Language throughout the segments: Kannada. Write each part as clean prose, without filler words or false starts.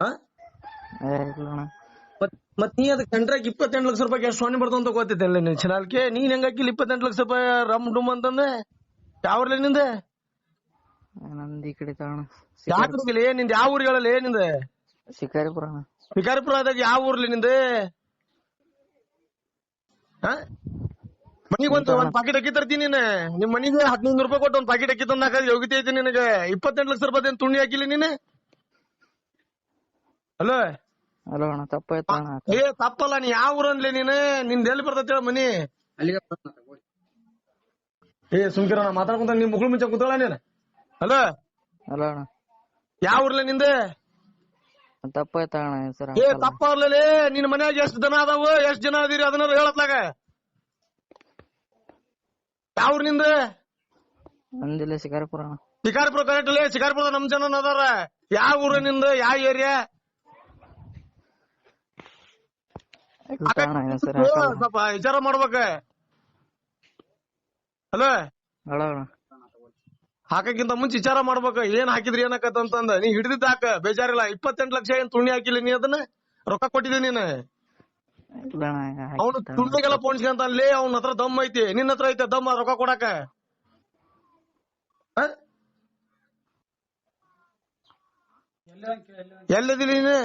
ಹಾ ಇಲ್ಲ ಅಣ್ಣ. ಮತ್ ನೀ ಅದಕ್ಕೆ ಕಂಡ್ರಾಗ 28 ಲಕ್ಷ ರೂಪಾಯಿ ಎಷ್ಟು ಸೊನ್ನೆ ಬರ್ತಾವ ಅಂತ ಗೊತ್ತೈತಲ್ಲ ನೀನ್ ಚಿನಾಲ್ಕೆ. ನೀನ್ ಹೆಂಗಾಕಿಲ್ಲ 28 ಲಕ್ಷ ರೂಪಾಯಿ ರಮ್ ಡುಮ್ ಅಂತಂದೆ? ಯಾವ್ರಲ್ಲ ನಿಂದೆ? ನಂದ್ ಈ ಕಡೆ ತಗೋಣ. ಯಾಕ್ರಿಗಿಲ್ಲ ನಿಂದ ಯಾವ ಊರಿಗಳಲ್ಲಿ ನಿಂದ? ಶಿಕಾರಿಪುರ ಅಣ್ಣ. ಶಿಕಾರಿಪುರದಾಗ ಯಾವ ಊರ್ಲಿ ನಿಂದ? ಹಾ ಮನಿಗ್ ಒಂದ್ ಪಾಕೆಟ್ ಅಕ್ಕಿ ತರ್ತೀನಿ ನೀನ್. ನಿಮ್ ಮನಿಗೆ 1500 ರೂಪಾಯಿ ಕೊಟ್ಟು ಒಂದ್ ಪಾಕೆಟ್ ಅಕ್ಕಿ ತಂದಾಕ ಯೋಗ್ಯತೆ ಐತಿ ನಿನಗೆ. 28 ಲಕ್ಷ ರೂಪಾಯಿ ತುಣಿ ಹಾಕಿಲ್ಲ ನೀನ್. ಹಲೋ ಅಲೋ ಅಣ್ಣ, ತಪ್ಪಾಯ್ತು ಅಣ್ಣ. ಏ ತಪ್ಪಲ್ಲ. ನೀ ಯಾವ ಊರನ್ಲಿ ನೀನ್? ನಿಂದ ಎಲ್ಲಿ ಬರ್ತೈತಿ ಹೇಳ ಮನಿ? ಏ ಸುಮ್ಕಿರ ಮಾತಾಡ್ಕೊಂತ ನಿಮ್ ಮುಗುಳು ಮುಂಚೆ ಕುಂತಾಳ ನೀನ್. ಹಲೋ ಅಲೋ ಅಣ್ಣ, ಯಾವ ಊರ್ಲಿ ನಿಂದ? ತಪ್ಪಾಯ್ತು ಅಣ್ಣ ಸರ್. ಏ ತಪ್ಪಾರ್ಲೇ. ನಿನ್ ಮನ್ಯಾಗ ಎಷ್ಟ್ ದನ ಅದಾವ, ಎಷ್ಟ್ ಜನ ಅದೀರಿ ಅದನ್ನ ಹೇಳತ್ಲಾಗ. ಯಾವ ಊರ್ ನಿಂದ? ನಂದಿಲ್ಲ ಶಿಕಾರಿಪುರ ಅಣ್ಣ. ಶಿಕಾರಿಪುರ ಕರೆಕ್ಟ್ ಅಲ್ಲೇ. ಶಿಕಾರಿಪುರದ ನಮ್ ಜನ ಅದಾರ. ಯಾವ ಊರ ನಿಂದ? ಯಾವ ಏರಿಯಾ? ಸ್ವಲ್ಪ ವಿಚಾರ ಮಾಡ್ಬೇಕ. ಹಲೋ ಅಲೋ ಅಣ್ಣ, ಹಾಕಕ್ಕಿಂತ ಮುಂಚೆ ವಿಚಾರ ಮಾಡ್ಬೇಕ. ಏನ್ ಹಾಕಿದ್ರಿ ಏನಕತ್ತಂತಂದ. ನೀ ಹಿಡಿದಿದ್ದ ಹಾಕ, ಬೇಜಾರಿಲ್ಲ. 28 ಲಕ್ಷ ಏನ್ ತುಣಿ ಹಾಕಿಲ್ಲ ನೀ, ಅದನ್ನ ರೊಕ್ಕ ಕೊಟ್ಟಿದ್ದೆ ನೀನ್. ಇಲ್ಲ ಅಣ್ಣ. ಅವ್ನು ತುಣಿಗೆಲ್ಲ ಪೋಣಿಸ್ಕೊಂತ ಅಲ್ಲಿ. ಅವ್ನ ಹತ್ರ ದಮ್ ಐತಿ, ನಿನ್ನ ಹತ್ರ ಐತೆ ದಮ್ ರೊಕ್ಕ ಕೊಡಾಕ? ಎಲ್ಲಿದಿ ನೀನು?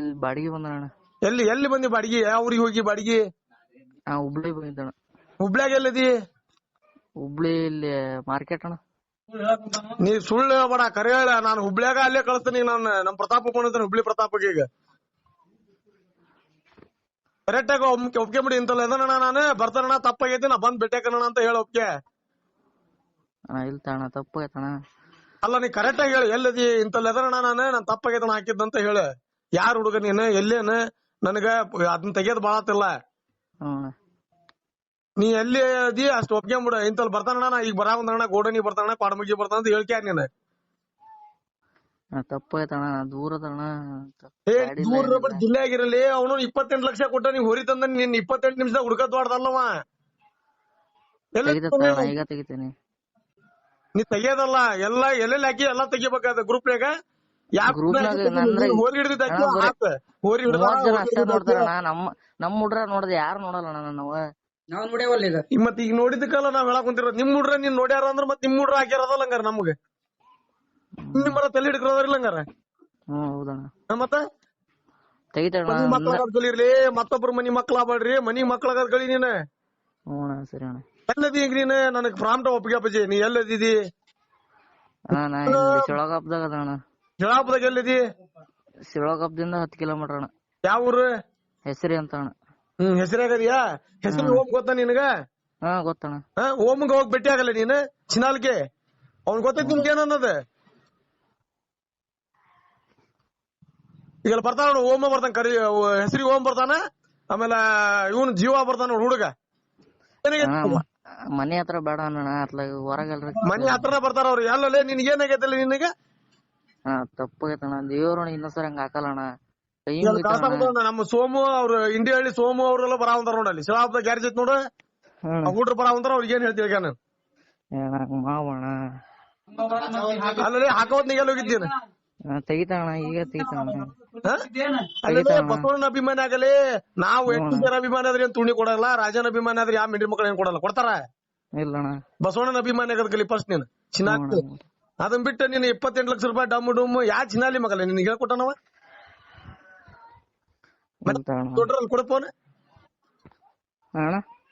ಇಲ್ಲಿ ಬಾಡಿಗೆ ಬಂದ ಅಣ್ಣ. ಎಲ್ಲಿ ಬಂದಿ ಬಾಡಿಗೆ? ಯಾವ ಊರಿಗೆ ಹೋಗಿ ಬಾಡಿಗೆ? ಹುಬ್ಳಿ ಬಂದಿದ್ದಣ. ಹುಬ್ಳ್ಯಾಗ ಎಲ್ಲಿದಿ? ಹುಬ್ಳಿ ಇಲ್ಲಿ ಮಾರ್ಕೆಟ್ ಅಣ್ಣ. ನೀ ಸುಳ್ಳು ಹೇಳ್ಬೇಡ, ಕರೆ ಹೇಳ. ನಾನು ಹುಬ್ಳ್ಯಾಗ ಅಲ್ಲೇ ಕಳಿಸ್ತೀನಿ. ನಾನು ನಮ್ ಪ್ರತಾಪ್ ಬಂದಿದ್ದೇನೆ, ಹುಬ್ಳಿ ಪ್ರತಾಪಗೆ. ಈಗ ಕರೆಕ್ಟ್ ಆಗ ಒಪ್ಕೊಂಬಿಡಿ. ಇಂತಲ್ಲ ಎದಣ್ಣ ನಾನು ಬರ್ತಾನಣ್ಣ, ತಪ್ಪಾಗೈತಿ, ನಾ ಬಂದ್ ಬೆಟ್ಟೆಕಣ ಅಂತ ಹೇಳ ಒಪ್ಕೆ. ಇಲ್ತಣ್ಣ, ತಪ್ಪಾಯ್ತಣ್ಣ. ಅಲ್ಲ ನೀ ಕರೆಕ್ಟ್ ಆಗಿ ಹೇಳಿ, ಎಲ್ಲದಿ ಇಂತಲ್ಲ ಎದಣ್ಣ ನಾನ್ ತಪ್ಪಾಗೈತಣ ಹಾಕಿದ್ದಂತ ಹೇಳ. ಯಾರು ಹುಡುಗ ನೀನು, ಎಲ್ಲೇನು? ನನಗ ಅದನ್ನ ತೆಗಿಯೋದ್ ಬಾಳತ್ತಿಲ್ಲ. ನೀ ಎಲ್ಲಿ ಅದಿ ಅಷ್ಟು ಒಪ್ಕೊಂಬಿಡ. ಇಂತಲ್ ಬರ್ತಾನಣ್ಣ, ನಾ ಈಗ ಬರಾಕಂದಣ್ಣ, ಗೋಡನಿ ಬರ್ತಾನ, ಪಾಡಮಗಿ ಬರ್ತಾನ ಅಂತ ಹೇಳ್ಕ್ಯಾರ ನೀನ್. ತಪ್ಪಾಯ್ತಣ್ಣ, ದೂರದಣ್ಣ. ದೂರ ಜಿಲ್ಲೆ ಆಗಿರಲಿ. ಅವನು 28 ಲಕ್ಷ ಕೊಟ್ಟ ನೀವ್ ಹೊರಿ ತಂದ. ನಿನ್ 28 ನಿಮಿಷದಾಗ ಹುಡ್ಕತ್ ಬಾರ್ದಲ್ಲವ. ಈಗ ತೆಗಿತೀನಿ. ನೀ ತೆಗಿಯೋದಲ್ಲ, ಎಲ್ಲಾ ಎಲ್ಲೆಲ್ಲಿ ಹಾಕಿ ಎಲ್ಲಾ ತೆಗಿಬೇಕಾದ ಗ್ರೂಪ್ನಾಗ. ಹೋರಿ ಹಿಡಿದ ಹೋರಿ ನಮ್ ಹುಡ್ರ ನೋಡ್ದ ಯಾರು ನೋಡಲ್ಲ ನಾವು. ನಾವ್ ನೋಡ್ಯಾವಲ್ಲ ಈಗ. ಮತ್ ಈಗ ನೋಡಿದಕ್ಕಲ್ಲ ನಾವ್ ಹೇಳಕ್ ಕುಂತಿರೋದು. ನಿಮ್ ಹುಡ್ರ ನೀನ್ ನೋಡ್ಯಾರ ಅಂದ್ರ ಮತ್ ನಿಮ್ ಹುಡ್ರ ಹಾಕ್ಯಾರದಲ್ಲ ಹಂಗಾರ ನಮ್ಗೆ. ನಿಮ್ಮರ ತಲೆ ಹಿಡ್ಕೋದ್ರಿಲ್ಲ ಹಂಗಾರ. ಹೌದಣ್ಣ. ಮತ್ತ ಮಕ್ಳಾಗದ್ ಕಲಿರ್ಲಿ, ಮತ್ತೊಬ್ರ ಮನಿ ಮಕ್ಳಾಗ್ಬೇಡ್ರಿ. ಮನಿ ಮಕ್ಳಾಗದ್ ಕಲಿ ನೀನ್. ಸರಿ ಅಣ್ಣ. ಎಲ್ಲದಿ ಈಗ ನೀನ್? ನನಗ್ ಪ್ರಾಂಪ್ಟ ಒಪ್ಪಿಗೆ ಅಪ್ಪಾಜಿ. ನೀ ಎಲ್ಲದಿದಿ? ಶಿಳಗಾಪದಾಗ ಅದಣ್ಣ. ಶಿಳಾಪದಾಗ ಎಲ್ಲಿದಿ? ಶಿಳಗಾಪದಿಂದ 10 ಕಿಲೋಮೀಟರ್ ಅಣ್ಣ. ಯಾವ ಊರು? ಹೆಸರಿ ಅಂತ ಅಣ್ಣ. ಹೆಸರಾಗದಿಯಾ? ಹೆಸರು ಓಂ ಗೊತ್ತಾ ನಿನಗ? ಗೊತ್ತಣ್ಣ. ಓಮ್ಗ ಹೋಗಿ ಭೇಟಿ ಆಗಲ್ಲ ನೀನ್ ಚಿನಾಲ್ಗೆ? ಅವ್ನ್ ಗೊತ್ತೈತಿ ನಿಮ್ಗೆ ಏನನ್ನದ? ಈಗ ಬರ್ತಾನ ಓಮ ಬರ್ತಾನ, ಕರಿ ಹೆಸರಿ ಓಂ ಬರ್ತಾನ. ಆಮೇಲೆ ಇವನ್ ಜೀವ ಬರ್ತಾನ ಹುಡುಗ. ಮನಿ ಹತ್ರ ಬೇಡ ಅಣ್ಣ, ಅತ್ಲಾಗ ಹೊರಗಲ್ರಿ. ಮನಿ ಹತ್ರ ಬರ್ತಾರ ಅವ್ರು. ಎಲ್ಲೇ ನಿನ್ಗೆ ಏನಾಗೈತಲ್ಲ ನಿನಗ? ತಪ್ಪಾಗೈತಣ್ಣ, ದೇವ್ರ ಇನ್ನೊಂದ್ಸರಿ ಹಂಗ ಹಾಕಲ್ಲಣ್ಣ. ನಮ್ಮ ಸೋಮು ಅವ್ರು ಇಂಡಿ ಹಳ್ಳಿ ಸೋಮು ಅವ್ರೆಲ್ಲ ಬರ ಒಂದಾರ ನೋಡಲ್ಲಿ. ಶಿವಾಪದ ಗ್ಯಾರೇಜ್ ಐತ್ ನೋಡು, ಹುಡ್ರು ಬರ ಒಂದಾರ. ಅವ್ರಿಗೆ ಏನ್ ಹೇಳ್ತೀವಿ ನಾನು? ಮಾವಣ್ಣ ಅಲ್ಲೇ ಹಾಕೋದ್ ನೀಗೆಲ್ಲ ಹೋಗಿದ್ದೀನಿ. ತೆಗಿತಾಣ, ಈಗ ತೆಗಿತಾಣ. ಬಸವಣ್ಣನ ಅಭಿಮಾನಿ ಆಗಲಿ. ನಾವು 8 ಜನ ಅಭಿಮಾನಿ ಆದ್ರೆ ಏನ್ ತುಣಿ ಕೊಡಲ್ಲ. ರಾಜನ ಅಭಿಮಾನಿ ಆದ್ರೆ ಯಾವ ಮಿಂಡ್ರಿ ಮಕ್ಳು ಏನ್ ಕೊಡಲ್ಲ? ಕೊಡ್ತಾರ? ಇಲ್ಲಣ್ಣ. ಬಸವಣ್ಣನ ಅಭಿಮಾನಿ ಆಗದ್ ಕಲಿ ಫಸ್ಟ್ ನೀನ್ ಚಿನ್ನಾಲಿ. ಅದನ್ ಬಿಟ್ಟು ನೀನ್ 28 ಲಕ್ಷ ರೂಪಾಯಿ ಡಮ್ ಡುಮ್ ಯಾ ಚಿನ್ನಾಲಿ ಮಗಲ್ಲ ನಿನ್ಗೆ ಹೇಳ್ಕೊಟ್ಟನವ? ದೊಡ್ಡ್ರಲ್ಲಿ ಕೊಡಪೋನ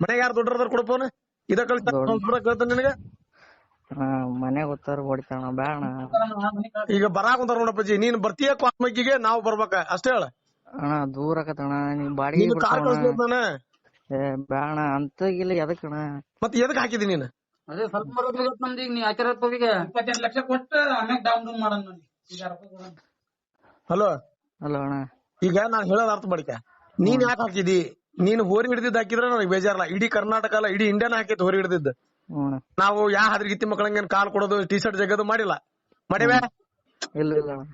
ಮನೆಗೆ. ಯಾರು ದೊಡ್ಡರ ಕೊಡಪೋನ? ಇದ ಕಳ್ತ ನಿನಗ ಮನೆ ಗೊತ್ತಾರ ಹೊಡಿತಾಣ ಬೇಡ. ಈಗ ಬರಾಕಂತಾರ ನೋಡಪ್ಪಾಜಿ. ನೀನ್ ಬರ್ತೀಯ ಕ್ವಾಸ್ಮಕ್ಕಿಗೆ, ನಾವು ಬರ್ಬೇಕ ಅಷ್ಟೇ ಹೇಳ. ಅಣ್ಣ ದೂರ ಆಕತಣ್ಣ, ನೀನ್ ಬಾಡಿಗೆ ಬೇಡ ಅಂತಗಿಲ್ಲ. ಎದಕ್ಕಣ ಮತ್ತೆ ಎದಕ್ ಹಾಕಿದಿ ನೀನ್? ಅದೇ ಸ್ವಲ್ಪ ನಮ್ದು ಈಗ ನೀ ಹಾಕಿರಪ್ಪ. ಈಗ 28 ಲಕ್ಷ ಕೊಟ್ಟು ಆಮ್ಯಾಗ ಡೌನ್ ಡೌನ್ ಮಾಡೋಣ. ಹಲೋ ಹಲೋ ಅಣ್ಣ, ಈಗ ನಾನ್ ಹೇಳೋದ್ ಅರ್ಥ ಮಾಡಿಕ. ನೀನ್ ಯಾಕೆ ಹಾಕಿದಿ? ನೀನ್ ಹೋರಿ ಹಿಡಿದಿದ್ ಹಾಕಿದ್ರೆ ನನಗೆ ಬೇಜಾರಲ್ಲ. ಇಡೀ ಕರ್ನಾಟಕ ಅಲ್ಲ, ಇಡೀ ಇಂಡಿಯಾನ ಹಾಕೈತಿ ಹೋರಿ ಹಿಡಿದಿದ್ದು. ನಾವು ಯಾ ಹದ್ರಗಿತ್ತಿ ಮಕ್ಕಳಂಗೇನ್ ಕಾಲ್ ಕೊಡೋದು, ಟಿ ಶರ್ಟ್ ಜಗದು ಮಾಡಿಲ್ಲ. ಮಾಡಿವೆ?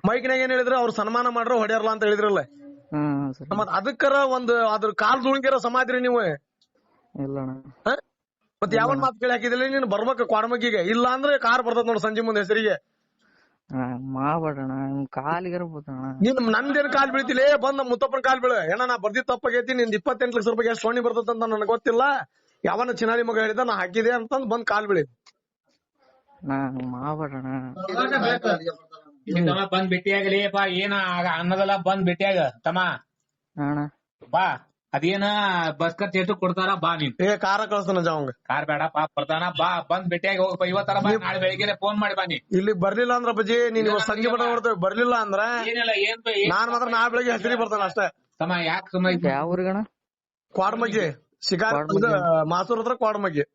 ಮೈಕ್ನಾಗ ಏನ್ ಹೇಳಿದ್ರು? ಅವ್ರು ಸನ್ಮಾನ ಮಾಡ್ರ ಹೊಡ್ಯಾರಲ್ಲ ಅಂತ ಹೇಳಿದ್ರಲ್ಲ. ಮತ್ ಅದಕ್ಕರ ಒಂದು ಅದ್ರ ಕಾಲ್ ದುಣಿಗೆರ ಸಮಾಧ್ರಿ ನೀವು. ಮತ್ ಯಾವನ್ ಮಾತು ಕೇಳಿ ಹಾಕಿದಿಲ್ಲ ನೀನ್? ಬರ್ಬೇಕ ಕ್ವಾಡಮಗ್ಗಿಗೆ. ಇಲ್ಲ ಅಂದ್ರೆ ಕಾರ್ ಬರ್ತದ ನೋಡ್ ಸಂಜೆ ಮುಂದೆ ಹೆಸರಿಗೆ. ಅಣ್ಣ ಮಾಡ್ಬೇಡಣ ನಿಮ್ ಕಾಲಿಗಾರ ಬೀಳ್ತಾನ ನೀನ್ ನಂದೇನ್ ಕಾಲ್ ಬೀಳ್ತಿಲೇ ಬಂದ್ ನಮ್ಮ ಮುತ್ತಪ್ಪನ ಕಾಲ್ ಬೀಳ ಏನ ನಾ ಬರ್ದಿದ್ ತಪ್ಪಾಗೈತಿ ನಿಂದ್ 28 ಲಕ್ಷ ರೂಪಾಯಿ ಎಷ್ಟು ಸೋಣಿ ಬರ್ತದಂತ ನನಗೆ ಗೊತ್ತಿಲ್ಲ ಯಾವನ ಚಿನಾರಿ ಮಗ ಹೇಳಿದ ನಾ ಹಾಕಿದೆ ಅಂತಂದ್ ಬಂದ್ ಕಾಲ್ ಬೀಳಿ ಮಾಡ್ಬೇಡಣ ಬಂದ್ ಭೇಟಿಯಾಗಲಿಪ್ಪ ಏನ ಅನ್ನದಲ್ಲ ಬಂದ್ ಭೇಟಿಯಾಗ ತಮ್ಮ ಅಣ್ಣ ಬಾ ಅದೇನ ಬಸ್ ಖರ್ಚು ಎಷ್ಟು ಕೊಡ್ತಾರ ಬಾ ನೀನ್ ಏ ಕಾರ ಕಳ್ಸ್ತಾನ ಅವಂಗ ಕಾರ್ ಬೇಡ ಪಾಪ ಬರ್ತಾನ ಬಾ ಬಂದ್ ಭೇಟಿಯಾಗಿ ಹೋಗಪ್ಪ ಇವತ್ತರ ಬಾ ನಾಳೆ ಬೆಳಿಗ್ಗೆ ಫೋನ್ ಮಾಡಿ ಬಾ ನೀ ಇಲ್ಲಿ ಬರ್ಲಿಲ್ಲ ಅಂದ್ರ ಬಜಿ ನೀನ್ ಇವತ್ ಸಂಜೆ ಮಟ ನೋಡ್ತೇವೆ ಬರ್ಲಿಲ್ಲ ಅಂದ್ರ ಏನಿಲ್ಲ ಏನ್ ನಾನ್ ಮಾತ್ರ ನಾ ಬೆಳಿಗ್ಗೆ ಹೆಸರಿ ಬರ್ತಾನ ಅಷ್ಟೇ ತಮ್ಮ ಯಾಕೆ ಸುಮ್ಮನೆ ಯಾವ ಊರಿಗಣ ಕ್ವಾಡ್ಮಗ್ಗೆ ಶಿಕಾರ್ ಮಾಸೂರ್ ಹತ್ರ ಕ್ವಾಡ್ಮಗ್ಗೆ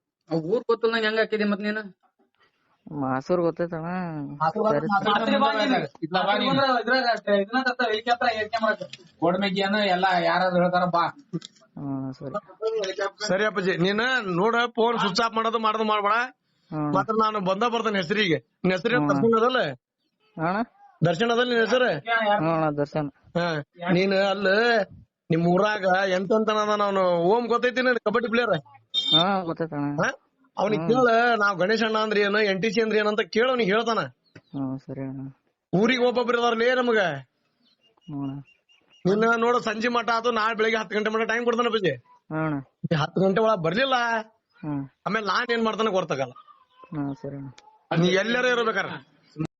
ಊರ್ ಗೊತ್ತಿಲ್ಲ ನಂಗೆ ಹೆಂಗ್ ಹಾಕಿದಿ ಮತ್ ನೀನು ಮಾಸೂರ್ ಗೊತ್ತೈತಣ್ಣ ಕೋಡ್ಮೆಗ್ಗಿಯನ್ನ ಎಲ್ಲಾ ಯಾರಾದ್ರೂ ಹೇಳ್ತಾರ ಬಾ ಸರಿ ಸರಿ ಅಪ್ಪಾಜಿ ನೀನ್ ನೋಡ ಫೋನ್ ಸ್ವಿಚ್ ಆಫ್ ಮಾಡೋದು ಮಾಡ್ಬೇಡ ಮಾತ್ರ ನಾನು ಬರ್ತೇನೆ ಹೆಸರಿಗೆ ನಿನ್ ಹೆಸರು ದರ್ಶನ್ ಅದಲ್ಲ ಅಣ್ಣ ದರ್ಶನ್ ಅದಲ್ಲ ನಿನ್ ಹೆಸರು ಅಣ್ಣ ದರ್ಶನ್ ಹಾ ನೀನ್ ಅಲ್ಲ ನಿಮ್ ಊರಾಗ ಎಂತಂತ ನಾನು ಓಂ ಗೊತ್ತೈತಿ ನನ್ ಕಬಡ್ಡಿ ಪ್ಲೇಯರ್ ಹಾ ಗೊತ್ತೈತಣ್ಣ ಅವ್ನಿಗೆ ಕೇಳ ನಾವ್ ಗಣೇಶ್ ಅಣ್ಣ ಅಂದ್ರ ಏನು NTC ಅಂದ್ರ ಏನಂತ ಕೇಳ ಅವ್ನಿಗೆ ಹೇಳ್ತಾನ ಸರಿ ಅಣ್ಣ ಊರಿಗೆ ಒಬ್ಬೊಬ್ರು ಇದಾರ್ಲೇ ನಮಗ ನಿನ್ನ ನೋಡು ಸಂಜೆ ಮಠ ಅದು ನಾಳೆ ಬೆಳಿಗ್ಗೆ 10 ಗಂಟೆ ಮಟ ಟೈಮ್ ಕೊಡ್ತಾನ ಅಪ್ಪಾಜಿ 10 ಗಂಟೆ ಒಳಗ್ ಬರ್ಲಿಲ್ಲ ಆಮೇಲೆ ನಾನ್ ಏನ್ ಮಾಡ್ತಾನೆ ಗೊತ್ತಾಗಲ್ಲ ಸರಿ ಅಣ್ಣ ನೀ ಎಲ್ಲಾರ ಇರ್ಬೇಕಾರ